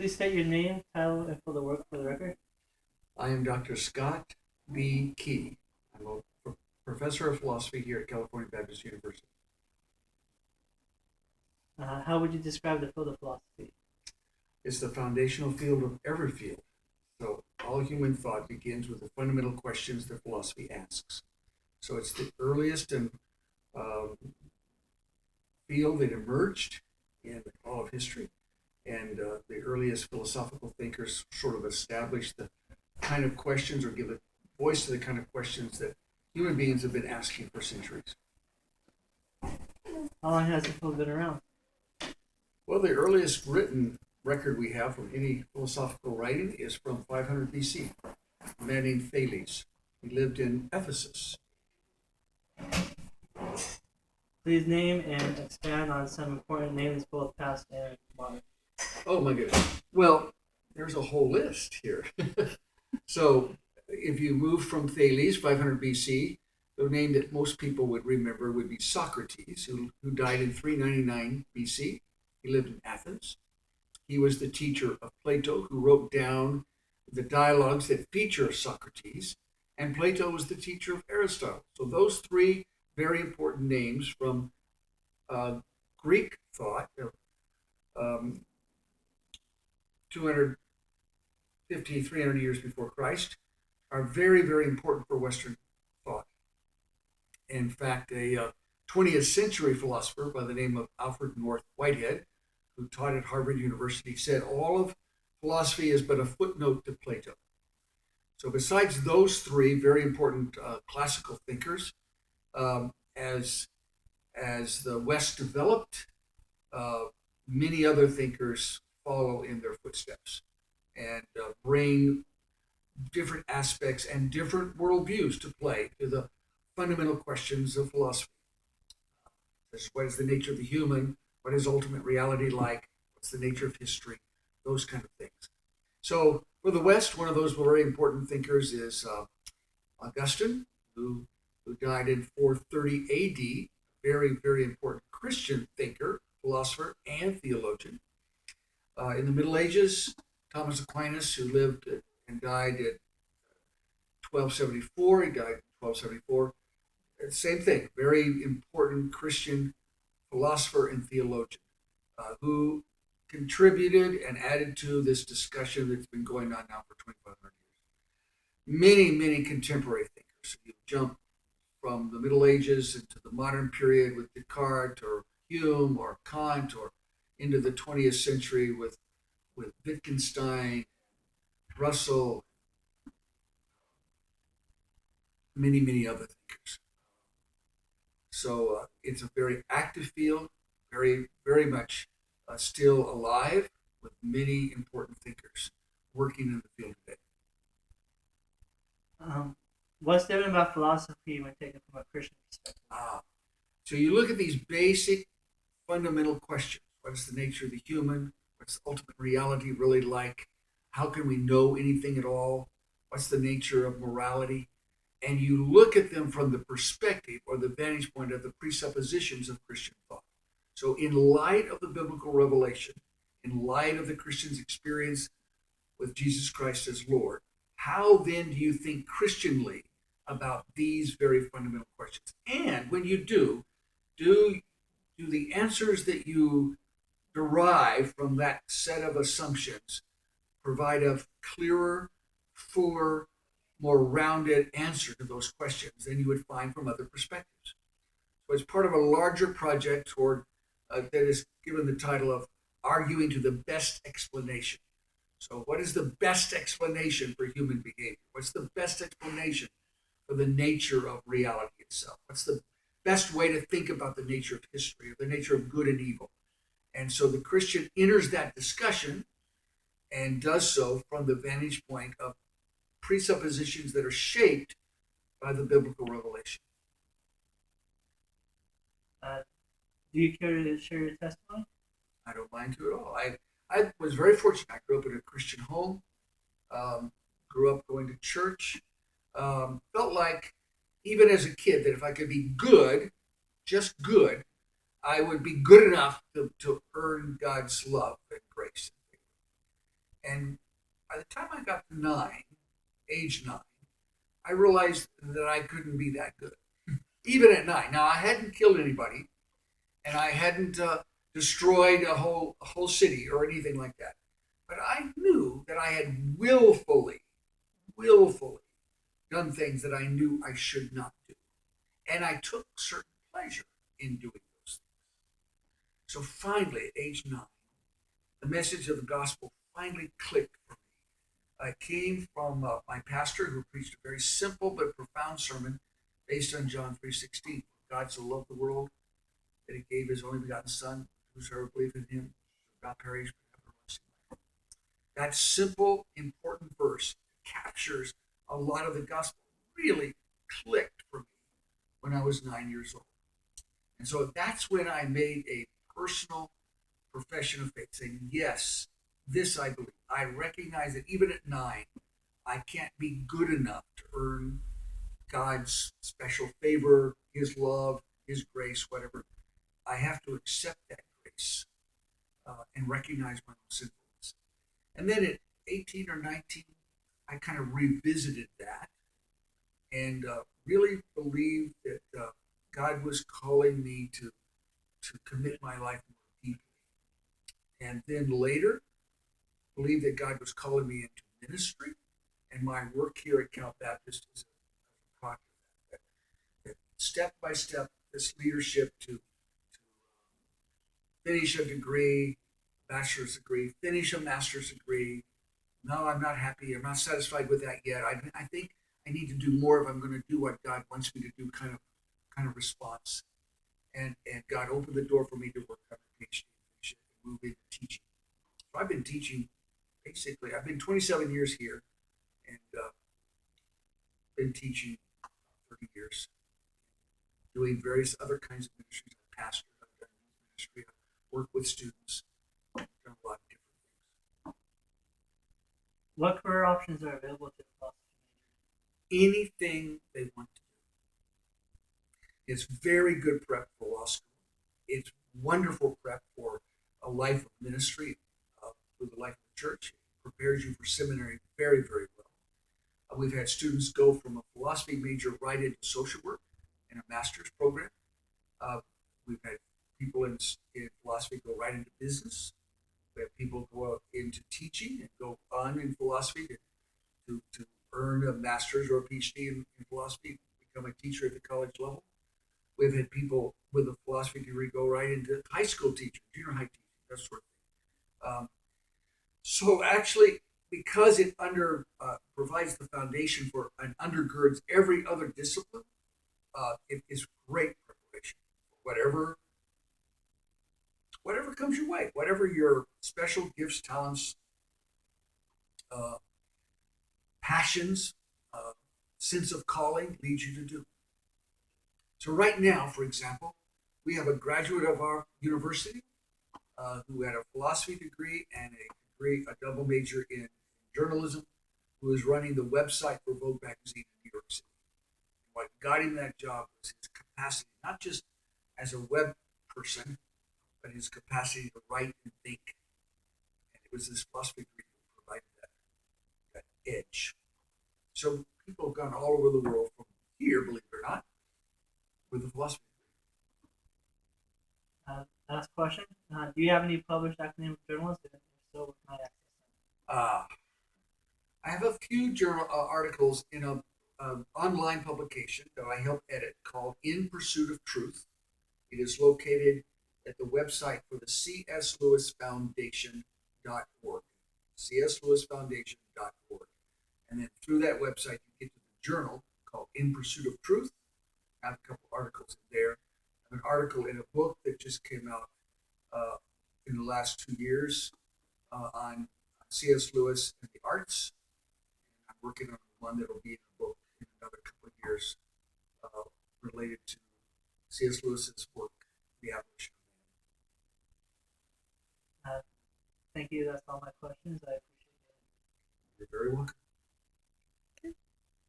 Please state your name, title, and for the work for the record. I am Dr. Scott B. Key. I'm a professor of philosophy here at California Baptist University. How would you describe the field of philosophy? It's the foundational field of every field. So all human thought begins with the fundamental questions that philosophy asks. So it's the earliest and um, field that emerged in all of history, and the earliest philosophical thinkers sort of established the kind of questions or give a voice to the kind of questions that human beings have been asking for centuries. How long has the field been around? Well, the earliest written record we have from any philosophical writing is from 500 BC, a man named Thales. He lived in Ephesus. Please name and expand on some important names, both past and modern. Oh my goodness. Well, there's a whole list here. So if you move from Thales, 500 BC, the name that most people would remember would be Socrates, who died in 399 BC. He lived in Athens. He was the teacher of Plato, who wrote down the dialogues that feature Socrates, and Plato was the teacher of Aristotle. So those three very important names from Greek thought, um, 250, 300 years before Christ, are very, very important for Western thought. In fact, a 20th century philosopher by the name of Alfred North Whitehead, who taught at Harvard University, said all of philosophy is but a footnote to Plato. So besides those three very important classical thinkers, as the West developed, uh, many other thinkers follow in their footsteps and bring different aspects and different worldviews to play to the fundamental questions of philosophy. What is the nature of the human? What is ultimate reality like? What's the nature of history? Those kind of things. So for the West, one of those very important thinkers is Augustine, who died in 430 AD, very, very important Christian thinker, philosopher, and theologian. In the Middle Ages, Thomas Aquinas, who lived and died at 1274, he died in 1274. Same thing, very important Christian philosopher and theologian who contributed and added to this discussion that's been going on now for 2,500 years. Many, many contemporary thinkers. You jump from the Middle Ages into the modern period with Descartes or Hume or Kant, or into the 20th century with Wittgenstein, Russell, many, many other thinkers. So it's a very active field, very, very much still alive, with many important thinkers working in the field today. What's different about philosophy when taken from a Christian perspective? So you look at these basic fundamental questions. What is the nature of the human? What's the ultimate reality really like? How can we know anything at all? What's the nature of morality? And you look at them from the perspective or the vantage point of the presuppositions of Christian thought. So, in light of the biblical revelation, in light of the Christian's experience with Jesus Christ as Lord, how then do you think Christianly about these very fundamental questions? And when you do the answers that you derive from that set of assumptions provide a clearer, fuller, more rounded answer to those questions than you would find from other perspectives? So it's part of a larger project toward that is given the title of Arguing to the Best Explanation. So what is the best explanation for human behavior? What's the best explanation for the nature of reality itself? What's the best way to think about the nature of history, or the nature of good and evil? And so the Christian enters that discussion and does so from the vantage point of presuppositions that are shaped by the biblical revelation. Do you care to share your testimony? I don't mind to at all. I was very fortunate. I grew up in a Christian home, grew up going to church, felt like, even as a kid, that if I could be good, just good, I would be good enough to earn God's love and grace. time I got to age 9, I realized that I couldn't be that good, even at 9. Now I hadn't killed anybody, and I hadn't destroyed a whole city or anything like that. But I knew that I had willfully done things that I knew I should not do, and I took certain pleasure in doing those things. So finally, at age 9, the message of the gospel finally clicked for me. It came from my pastor, who preached a very simple but profound sermon based on John 3:16. God so loved the world that he gave his only begotten Son, whosoever believeth in him shall not perish but have everlasting life. That simple, important verse captures a lot of the gospel. Really clicked for me when I was 9 years old. And so that's when I made a personal profession of faith, saying, yes, this I believe. I recognize that even at 9, I can't be good enough to earn God's special favor, his love, his grace, whatever. I have to accept that grace and recognize my own sinfulness. And then at 18 or 19, I kind of revisited that and really believed that God was calling me to commit my life more deeply. And then later, believed that God was calling me into ministry, and my work here at Cal Baptist is a product of that. Step by step, this leadership to finish a degree, bachelor's degree, finish a master's degree. No, I'm not happy. I'm not satisfied with that yet. I think I need to do more if I'm going to do what God wants me to do. Kind of response. And God opened the door for me to work on a PhD and move into teaching. So I've been teaching basically. I've been 27 years here, and been teaching 30 years, doing various other kinds of ministries. I've pastored, I've done ministry, I've worked with students, I've done a lot of different things. What career options are available to the philosophy Anything they want to do. It's very good prep for law school. It's wonderful prep for a life of ministry, through the life of the church. It prepares you for seminary very, very well. We've had students go from a philosophy major right into social work in a master's program. We've had people in philosophy go right into business. We have people go out into teaching and go on in philosophy to earn a master's or a PhD in philosophy, become a teacher at the college level. We've had people with a philosophy degree go right into high school teaching, junior high teaching, that sort of thing. So actually, because it provides the foundation for and undergirds every other discipline, it is great preparation for whatever comes your way, whatever your special gifts, talents, passions, sense of calling leads you to do. So right now, for example, we have a graduate of our university who had a philosophy degree and a double major in journalism, who is running the website for Vogue magazine in New York City. What got him that job was his capacity, not just as a web person, but his capacity to write and think. And it was this philosophy degree that provided that edge. So people have gone all over the world from here, believe it or not, with a philosophy degree? Last question. Do you have any published academic journals? If so, what can I access them? I have a few journal articles in a online publication that I help edit called In Pursuit of Truth. It is located at the website for the C.S. Lewis Foundation.org. cslewisfoundation.org. And then through that website, you get to the journal called In Pursuit of Truth. I have a couple articles in there. I have an article in a book that just came out in the last 2 years on C.S. Lewis and the arts. And I'm working on one that will be in a book in another couple of years related to C.S. Lewis's work, The Abolition of Man. Thank you. That's all my questions. I appreciate it. You're very welcome.